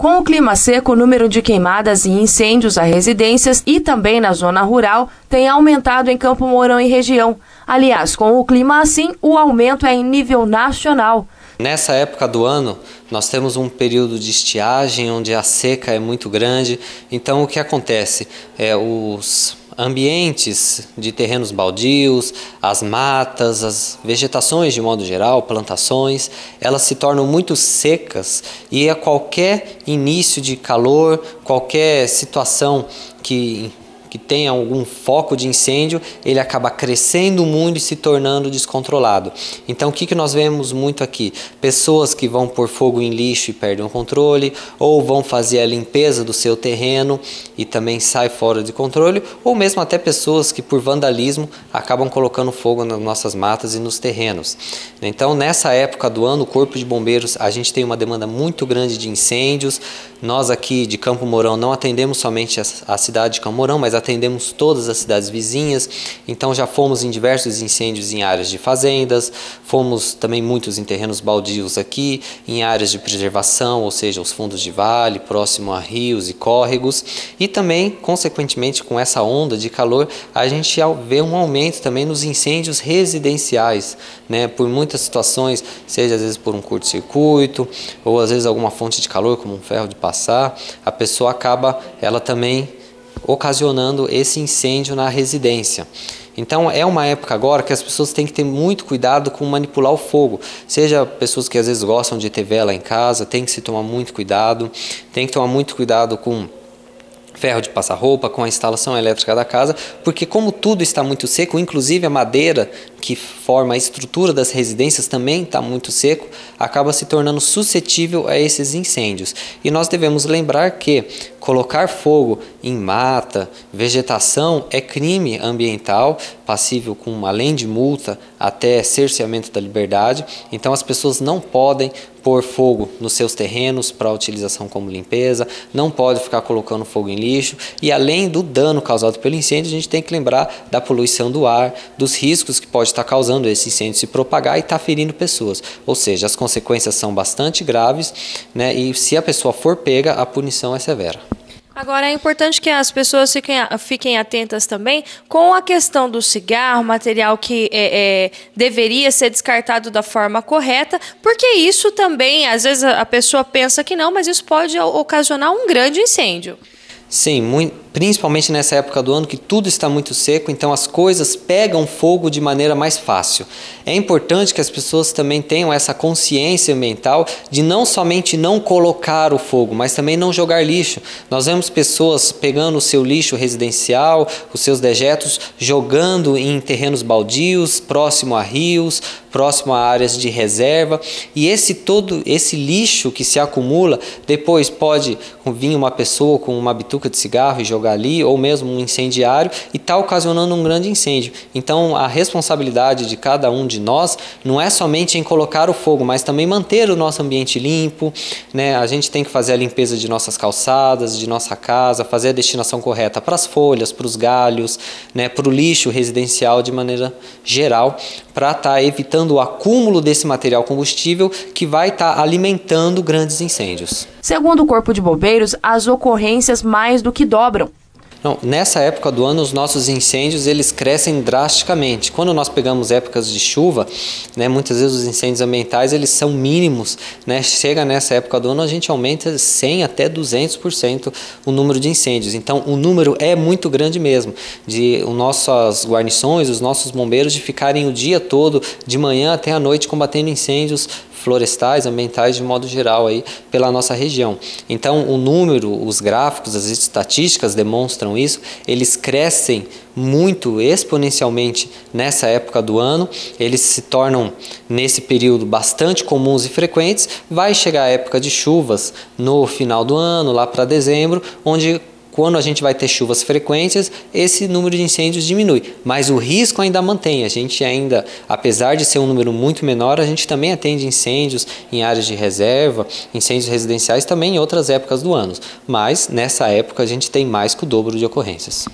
Com o clima seco, o número de queimadas e incêndios a residências e também na zona rural tem aumentado em Campo Mourão e região. Aliás, com o clima assim, o aumento é em nível nacional. Nessa época do ano, nós temos um período de estiagem, onde a seca é muito grande. Então, o que acontece? Os ambientes de terrenos baldios, as matas, as vegetações de modo geral, plantações, elas se tornam muito secas e a qualquer início de calor, qualquer situação que tenha algum foco de incêndio, ele acaba crescendo muito e se tornando descontrolado. Então, o que nós vemos muito aqui? Pessoas que vão pôr fogo em lixo e perdem o controle, ou vão fazer a limpeza do seu terreno e também sai fora de controle, ou mesmo até pessoas que por vandalismo acabam colocando fogo nas nossas matas e nos terrenos. Então, nessa época do ano, o Corpo de Bombeiros, a gente tem uma demanda muito grande de incêndios. Nós aqui de Campo Mourão não atendemos somente a cidade de Campo Mourão, mas atendemos todas as cidades vizinhas. Então já fomos em diversos incêndios em áreas de fazendas, fomos também muitos em terrenos baldios aqui, em áreas de preservação, ou seja, os fundos de vale, próximo a rios e córregos. E também, consequentemente, com essa onda de calor, a gente vê um aumento também nos incêndios residenciais, né? Por muitas situações, seja às vezes por um curto-circuito, ou às vezes alguma fonte de calor, como um ferro de passar, a pessoa acaba, ela também ocasionando esse incêndio na residência. Então é uma época agora que as pessoas têm que ter muito cuidado com manipular o fogo. Seja pessoas que às vezes gostam de ter vela em casa, tem que se tomar muito cuidado. Tem que tomar muito cuidado com ferro de passar roupa, com a instalação elétrica da casa, porque como tudo está muito seco, inclusive a madeira que forma a estrutura das residências também está muito seco, acaba se tornando suscetível a esses incêndios. E nós devemos lembrar que colocar fogo em mata, vegetação, é crime ambiental, passível com, além de multa, até cerceamento da liberdade. Então as pessoas não podem pôr fogo nos seus terrenos para utilização como limpeza, não pode ficar colocando fogo em lixo. E além do dano causado pelo incêndio, a gente tem que lembrar da poluição do ar, dos riscos que pode estar causando esse incêndio se propagar e estar ferindo pessoas. Ou seja, as consequências são bastante graves, né? E se a pessoa for pega, a punição é severa. Agora, é importante que as pessoas fiquem atentas também com a questão do cigarro, material que deveria ser descartado da forma correta, porque isso também, às vezes a pessoa pensa que não, mas isso pode ocasionar um grande incêndio. Sim, principalmente nessa época do ano que tudo está muito seco, então as coisas pegam fogo de maneira mais fácil. É importante que as pessoas também tenham essa consciência ambiental de não somente não colocar o fogo, mas também não jogar lixo. Nós vemos pessoas pegando o seu lixo residencial, os seus dejetos, jogando em terrenos baldios, próximo a rios, próximo a áreas de reserva, e esse lixo que se acumula, depois pode vir uma pessoa com uma bituca de cigarro e jogar ali, ou mesmo um incendiário, e está ocasionando um grande incêndio. Então a responsabilidade de cada um de nós não é somente em colocar o fogo, mas também manter o nosso ambiente limpo, né? A gente tem que fazer a limpeza de nossas calçadas, de nossa casa, fazer a destinação correta para as folhas, para os galhos, né? Para o lixo residencial de maneira geral, para estar evitando o acúmulo desse material combustível que vai estar alimentando grandes incêndios. Segundo o Corpo de Bombeiros, as ocorrências mais do que dobram. Não, nessa época do ano, os nossos incêndios eles crescem drasticamente. Quando nós pegamos épocas de chuva, né, muitas vezes os incêndios ambientais eles são mínimos, né? Chega nessa época do ano, a gente aumenta 100 até 200% o número de incêndios. Então, o número é muito grande mesmo, de nossas guarnições, os nossos bombeiros de ficarem o dia todo, de manhã até a noite, combatendo incêndios florestais, ambientais de modo geral aí pela nossa região. Então o número, os gráficos, as estatísticas demonstram isso, eles crescem muito exponencialmente nessa época do ano, eles se tornam nesse período bastante comuns e frequentes. Vai chegar a época de chuvas no final do ano, lá para dezembro, onde quando a gente vai ter chuvas frequentes, esse número de incêndios diminui, mas o risco ainda mantém. A gente ainda, apesar de ser um número muito menor, a gente também atende incêndios em áreas de reserva, incêndios residenciais também em outras épocas do ano, mas nessa época a gente tem mais que o dobro de ocorrências.